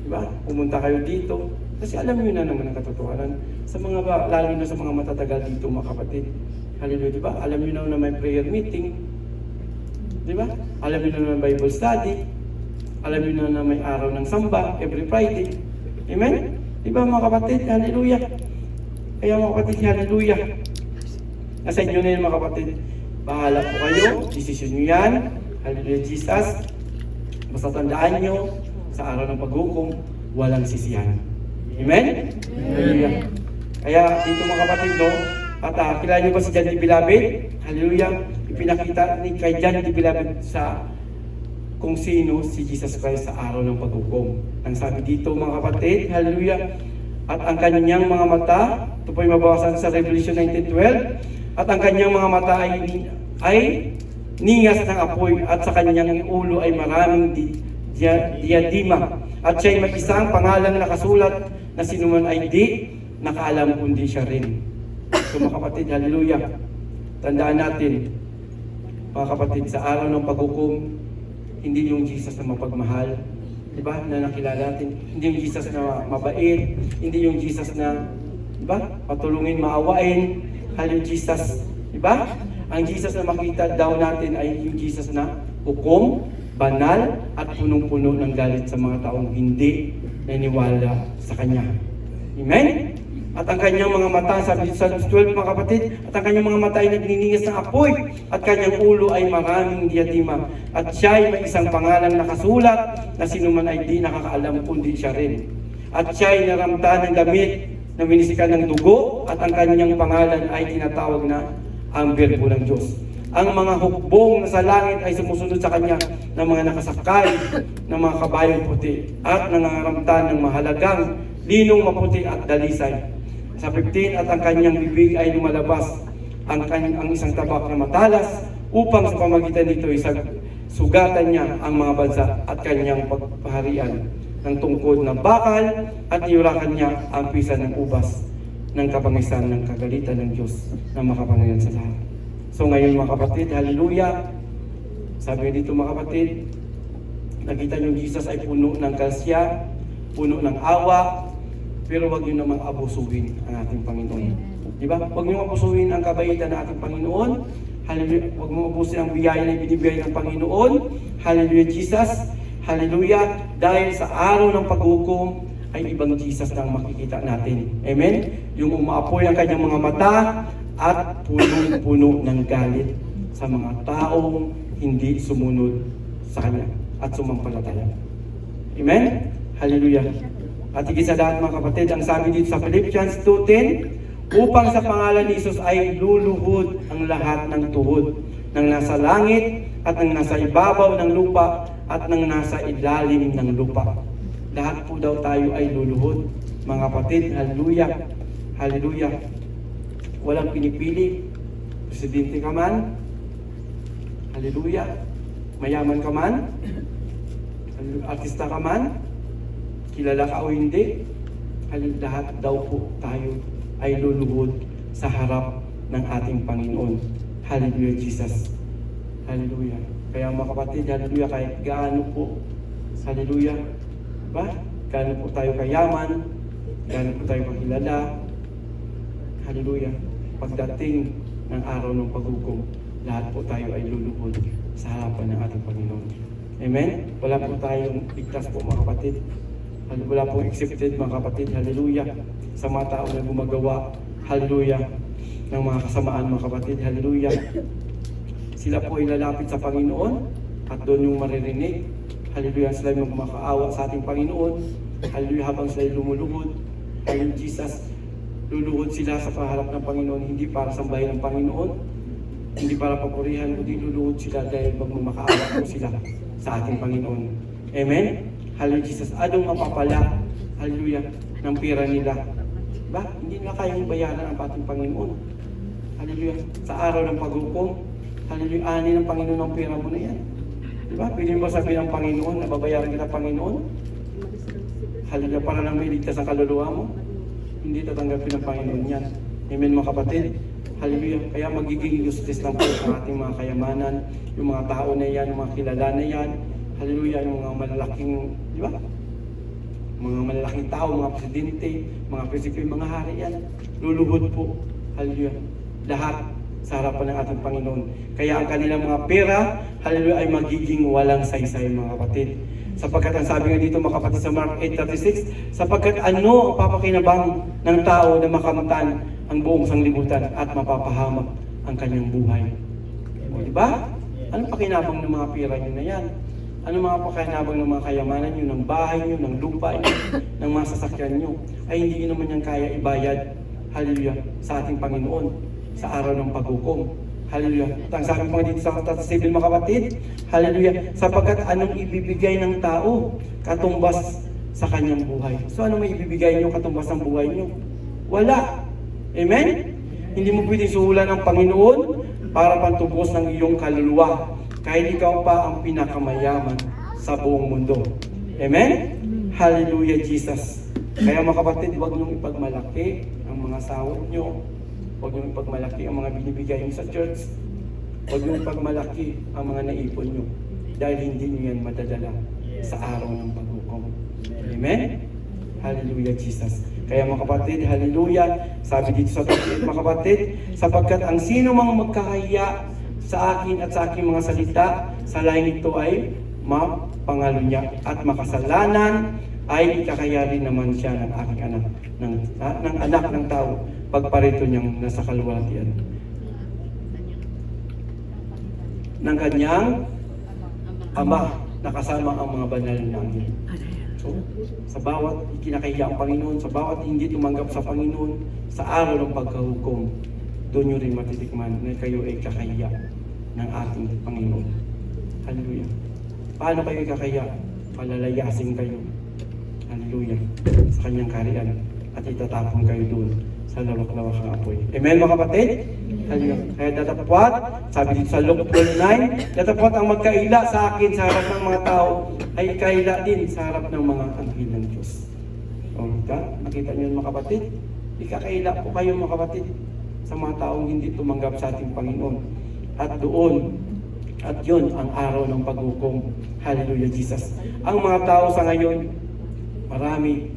Diba? Pumunta kayo dito. Kasi alam niyo na naman ang katotohanan. Sa mga, lalo na sa mga matatagal dito mga kapatid. Hallelujah. Diba? Alam niyo na may prayer meeting. Diba? Alam niyo na may Bible study. Alam niyo na may araw ng samba every Friday. Amen? Diba mga kapatid? Hallelujah. Kaya mga kapatid, hallelujah. Nasa inyo na yun mga kapatid. Bahala po kayo. Decision nyo yan. Hallelujah, Jesus. Basta tandaan nyo, sa araw ng paghukom, walang sisihan. Amen? Hallelujah. Kaya dito mga kapatid, no? At kilala nyo ba si John D. Beloved? Hallelujah. Ipinakita ni kay John D. Beloved sa kung sino si Jesus Christ sa araw ng paghukom. Ang sabi dito mga kapatid, hallelujah, at ang kanyang mga mata, ito po ay mabawasan sa Revelation 19:12, at ang kanyang mga mata ay ningas ng apoy, at sa kanyang ulo ay maraming diadima, at siya ay may isang pangalang nakasulat na sinuman ay di nakaalam kundi siya rin. So mga kapatid, hallelujah, tandaan natin, mga kapatid, sa araw ng paghukom, hindi yung Jesus na mapagmahal, diba, na nakilala natin. Hindi yung Jesus na mabait, hindi yung Jesus na, diba, patulungin, maawain. Hallelujah, Jesus, diba? Ang Jesus na makita daw natin ay yung Jesus na hukom, banal, at punong-puno ng galit sa mga taong hindi naniwala sa Kanya. Amen? At ang kanyang mga mata, sabi sa 12 mga kapatid, at ang kanyang mga mata ay nagniningas ng apoy, at kanyang ulo ay maraming diadima. At siya ay may isang pangalang nakasulat, na sinuman ay di nakakaalam kundi siya rin. At siya ay naramta ng damit na winisikan ng dugo, at ang kanyang pangalan ay tinatawag na ang Berbo ng Diyos. Ang mga hukbong na sa langit ay sumusunod sa kanya ng mga nakasakay ng mga kabayong puti, at nangangaramta ng mahalagang linong maputi at dalisay. Sa 15, at ang kanyang bibig ay lumalabas ang isang tabak na matalas, upang sa pamagitan nito sugatan niya ang mga bansa at kanyang pagpaharian ng tungkod ng bakal, at iurakan niya ang pisa ng ubas ng kapangisan ng kagalitan ng Diyos na makapangyarihan sa lahat. So ngayon mga kapatid, hallelujah, sabi dito mga kapatid, nakita niyo Jesus ay puno ng grasya, puno ng awa, pero wag niyo namang abusuhin ang ating Panginoon. Di ba? Wag niyo abusuhin ang kabaitan ng ating Panginoon. Hallelujah. Wag mo abusuhin ang biyaya na ibinibigay ng Panginoon. Hallelujah, Jesus. Hallelujah. Dahil sa araw ng paghukom ay ibang Jesus na ang makikita natin. Amen? Yung umaapoy ang kanyang mga mata at punong-puno ng galit sa mga taong hindi sumunod sa kanya at sumampalataya. Amen? Hallelujah. At higit sa lahat mga kapatid, ang sabi dito sa Philippians 2:10, upang sa pangalan ni Jesus ay luluhod ang lahat ng tuhod ng nasa langit at ng nasa ibabaw ng lupa at ng nasa ilalim ng lupa. Lahat po daw tayo ay luluhod. Mga kapatid, hallelujah. Hallelujah. Walang pinipili. Presidente ka man. Hallelujah. Mayaman ka man. Artista ka man. Kilala ka o hindi. Lahat daw po tayo ay luluhod sa harap ng ating Panginoon. Hallelujah, Jesus. Hallelujah. Kaya mga kapatid, hallelujah, kahit gaano po, hallelujah, ba? Gaano po tayo kayaman, gaano po tayo makilala, hallelujah, pagdating ng araw ng paghukom, lahat po tayo ay luluhod sa harapan ng ating Panginoon. Amen? Wala po tayong ligtas po mga kapatid. Wala pong accepted mga kapatid, hallelujah, sa mga tao na gumagawa, hallelujah, ng mga kasamaan mga kapatid, hallelujah. Sila po ay lalapit sa Panginoon at doon yung maririnig, hallelujah, sila yung makaawa sa ating Panginoon, hallelujah, habang sila lumuluhod, hallelujah, Jesus, luluhod sila sa paharap ng Panginoon, hindi para sambahin ng Panginoon, hindi para papurihan, kundi luluhod sila dahil magmamakaawa po sila sa ating Panginoon. Amen? Hallelujah, Jesus. Anong mapapala, hallelujah, ng pera nila? Ba? Hindi nila kayang bayaran ang ating Panginoon. Hallelujah. Sa araw ng paghukom, hallelujah, ani ng Panginoon ang pera mo na yan. Diba? Pwede mo sabihin ng Panginoon na babayaran kita Panginoon? Hallelujah, para lang may ligtas ang kaluluwa mo. Hindi tatanggapin ng Panginoon yan. Amen mga kapatid. Hallelujah. Kaya magiging useless lang po ang ating mga kayamanan, yung mga tao na yan, yung mga kilala na yan. Hallelujah, yung mga malalaking, di ba? Mga malalaking tao, mga presidente, mga prinsipyo, mga hari yan. Luluhod po. Hallelujah. Lahat sa harapan ng ating Panginoon. Kaya ang kanilang mga pera, hallelujah, ay magiging walang saysay mga kapatid. Sapagkat ang sabi nga dito mga kapatid sa Mark 8:36, sapagkat ano ang papakinabang ng tao na makamtan ang buong sanglibutan at mapapahamak ang kanyang buhay. O, di ba? Ano pakinabang ng mga pera nyo na yan? Ano mga pakinabang ng mga kayamanan nyo, ng bahay nyo, ng lupa nyo, ng mga sasakyan nyo? Ay hindi nyo naman yan kaya ibayad, hallelujah, sa ating Panginoon sa araw ng paghukom. Hallelujah. At ang sabi mo dito sa 7 mga kapatid, hallelujah, sapagkat anong ibibigay ng tao katumbas sa kanyang buhay. So ano may ibibigay nyo katumbas ng buhay nyo? Wala. Amen? Hindi mo pwedeng suhulan ng Panginoon para pantubos ng iyong kaluluwa. Kahit ikaw pa ang pinakamayaman sa buong mundo. Amen? Hallelujah, Jesus. Kaya mga kapatid, huwag niyong ipagmalaki ang mga sahod nyo. Huwag niyong ipagmalaki ang mga binibigay nyo sa church. Huwag niyong ipagmalaki ang mga naipon nyo. Dahil hindi nyo yan madadala sa araw ng paghukom. Amen? Hallelujah, Jesus. Kaya mga kapatid, hallelujah. Sabi dito sa mga kapatid, sapagkat ang sino mang magkakahiya sa akin at sa aking mga salita, sa laing ito ay mapangalo niya at makasalanan ay ikakaya rin naman siya ng aking anak, ng anak ng tao, pagparito niyang nasa kalwatian ng kanyang ama, nakasama ang mga banal na anghel. So, sa bawat ikinakahiya ang Panginoon, sa bawat hindi tumanggap sa Panginoon, sa araw ng pagkahukom, doon nyo rin matitikman na kayo ay kakahiya ng ating Panginoon. Hallelujah. Paano kayo kakahiya? Palalayasin kayo. Hallelujah. Sa kanyang kaharian. At itatapon kayo doon sa lawak-lawak ng apoy. Amen mga kapatid? Hallelujah. Kaya datapwat, sabi dito sa Luke 12:9, datapwat ang magkaila sa akin sa harap ng mga tao ay kaila din sa harap ng mga anghel ng Diyos. O, nakita niyo mga kapatid? Ikakaila po kayo mga kapatid sa mga taong hindi tumanggap sa ating Panginoon. At doon, at yun ang araw ng paghukom. Hallelujah, Jesus. Ang mga tao sa ngayon, marami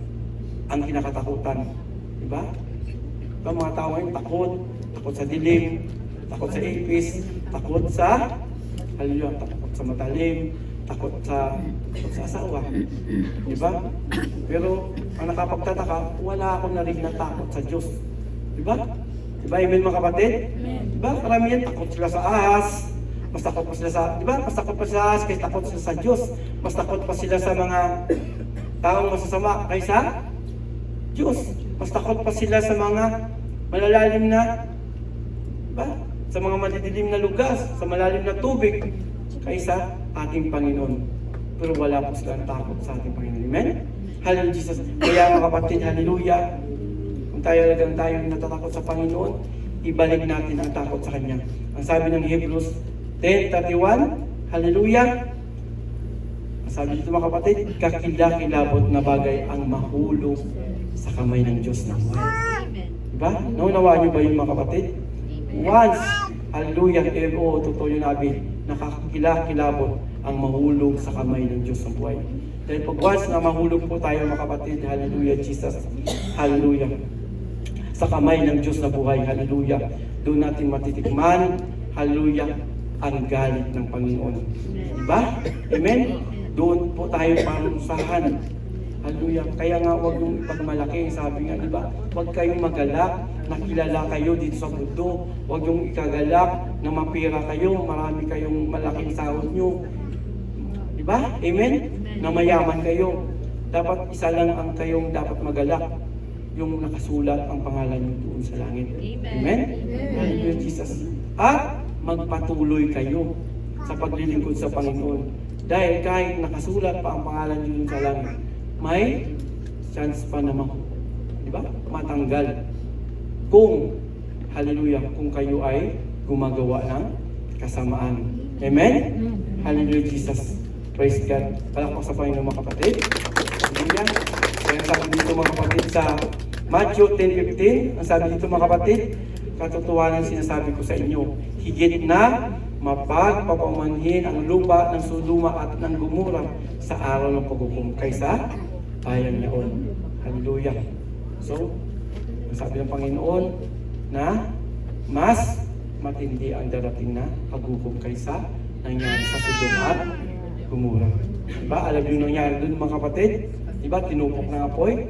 ang kinakatakutan. Diba? Ang mga tao ngayon, takot sa dilim, takot sa ipis, takot sa, hallelujah, takot sa matalim, takot sa asawa. Di ba? Pero ang nakapagtataka, wala akong narinig na takot sa Diyos. Di ba? Di ba? Amen mga kapatid? Di ba? Karamihan takot sila sa ahas. Mas takot pa sila sa, di ba? Mas takot pa sila sa ahas kaysa takot sila sa Diyos. Mas takot pa sila sa mga taong masasama kaysa Diyos. Mas takot pa sila sa mga malalalim na, di ba? Sa mga madidilim na lugar, sa malalim na tubig, kaysa ating Panginoon. Pero wala po silang takot sa ating Panginoon. Amen? Hallelujah, Jesus. Kaya mga kapatid, hallelujah. Kung tayo natatakot sa Panginoon, ibalik natin ang takot sa Kanya. Ang sabi ng Hebrews 10:31, hallelujah. Ang sabi dito mga kapatid, kakilakilabot na bagay ang mahulog sa kamay ng Diyos ng buhay. Diba? Naunawaan niyo ba yun mga kapatid? Once, hallelujah, totoo yun nabi, nakakilakilabot ang mahulog sa kamay ng Diyos ng buhay. Dahil pag once na mahulog po tayo mga kapatid, hallelujah, Jesus, hallelujah, sa kamay ng Diyos na buhay, hallelujah, doon natin matitikman, hallelujah, ang galit ng Panginoon. Diba? Amen? Doon po tayo parusahan. Hallelujah. Kaya nga huwag yung ipagmalaki. Sabi nga, diba? Huwag kayong magalak na kilala kayo dito sa mundo. Huwag yung ikagalak na mapira kayo. Marami kayong malaking sahod nyo. Diba? Amen? Na mayaman kayo. Dapat isa lang ang kayong dapat magalak. Yung nakasulat ang pangalan nyo doon sa langit. Amen? Hallelujah, Jesus. At magpatuloy kayo sa paglilingkod sa Panginoon. Dahil kahit nakasulat pa ang pangalan nyo doon sa langit, may chance pa naman, di ba? Matanggal. Kung, hallelujah, kung kayo ay gumagawa ng kasamaan. Amen? Hallelujah, Jesus. Praise God. Palakpak sa Panginoon mga kapatid. Hallelujah. Kaya sabi dito mga kapatid sa Matthew 10:15, ang sabi dito mga kapatid, katotohanan sinasabi ko sa inyo, higit na mapagpapamanhin ang lupa ng Sodoma at ng Gomora sa araw ng paghukom kaysa bayan niyon. Hallelujah. So, sabi ng Panginoon na mas matindi ang darating na paghukom kaysa nangyari sa Sodoma at Gomora. Diba? Alam niyo nangyari doon mga kapatid? Diba? Tinupok ng apoy.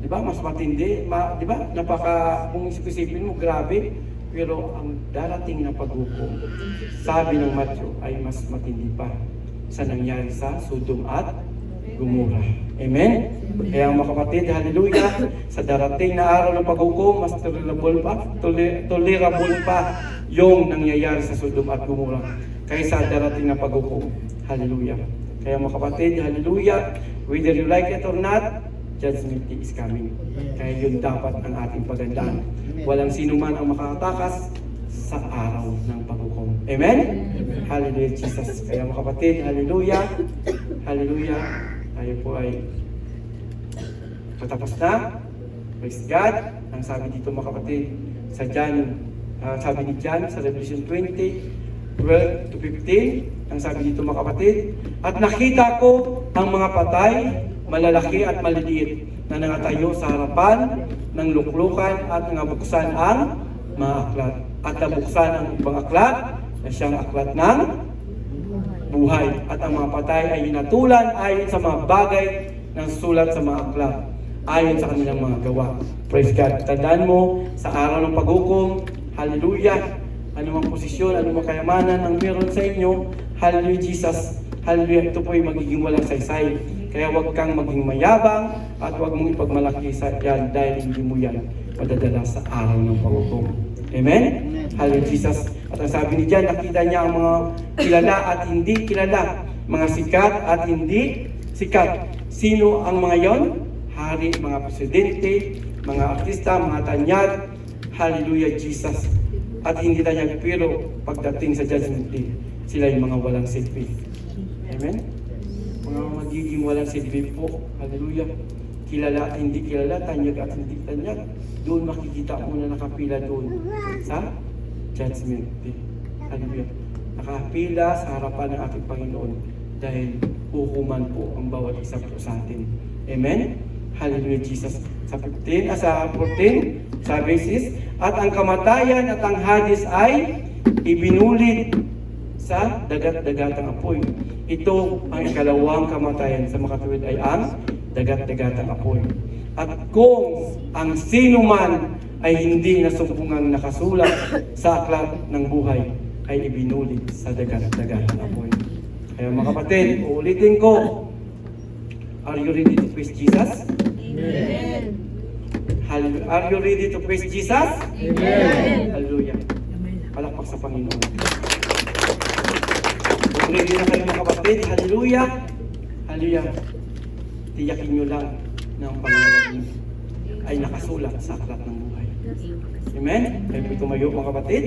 Diba? Mas matindi. Diba? Kung isipin mo, grabe. Pero ang darating na paghukom, sabi ng Matthew, ay mas matindi pa sa nangyari sa Sodom at Gomora. Amen? Kaya mga kapatid, hallelujah, sa darating na araw ng paghukom, mas tolerable pa yung nangyayari sa Sodom at Gomora kaysa darating na paghukom. Hallelujah. Kaya mga kapatid, hallelujah, whether you like it or not, judgment day is coming. Kaya yun dapat ang ating pagandaan. Walang sino man ang makakatakas sa araw ng paghukom. Amen? Hallelujah, Jesus. Kaya mga kapatid, hallelujah, hallelujah, tayo po ay patapos na. Praise God. Ang sabi dito mga kapatid, sa John, sabi ni John sa Revelation 20:12-15, ang sabi dito mga kapatid, at nakita ko ang mga patay, malalaki at maliliit, na nangatayo sa harapan ng luklukan at nabuksan ang mga aklat. At nabuksan ang ibang aklat na siyang aklat ng buhay. At ang mga patay ay hinatulan ayon sa mga bagay ng sulat sa mga aklat, ayon sa kanilang mga gawa. Praise God. Tandaan mo, sa araw ng paghukom, hallelujah, anumang posisyon, anumang kayamanan ang meron sa inyo, hallelujah, Jesus, hallelujah, ito po ay magiging walang saysay. Kaya huwag kang maging mayabang at huwag mong ipagmalaki sa yan dahil hindi mo yan madadala sa araw ng paghukom. Amen? Hallelujah, Jesus. At ang sabi ni John, nakita niya ang mga kilala at hindi kilala, mga sikat at hindi sikat. Sino ang mga yon? Hari, mga presidente, mga artista, mga tanyag. Hallelujah, Jesus. At hindi tanyag, pero pagdating sa judgment day, sila yung mga walang silbi. Amen? Mga magiging walang silbi po. Hallelujah. Kilala at hindi kilala, tanyag at hindi tanyag. Doon makikita mo na nakapila doon sa judgment day. Hallelujah. Nakapila sa harapan ng ating Panginoon dahil hukuman po ang bawat isa po sa atin. Amen? Hallelujah, Jesus. Sa 14, sabi sis, at ang kamatayan at ang hadis ay ibinulid sa dagat-dagatang apoy. Ito ang ikalawang kamatayan sa makatuwid ay ang dagat-dagatang apoy. At kung ang sino man ay hindi nasumpungang nakasulat sa aklat ng buhay, ay ibinulit sa dagat-dagatang apoy. Kaya mga kapatid, uulitin ko, are you ready to face Jesus? Amen. Hallelujah. Are you ready to face Jesus? Amen. Hallelujah. Palakpak sa Panginoon. Kung ready na kayo mga kapatid, hallelujah. Hallelujah. Tiyakin nyo lang na ang pangalan niyo ay nakasulat sa aklat ng buhay. Amen? Kaya po tumayo mga kapatid.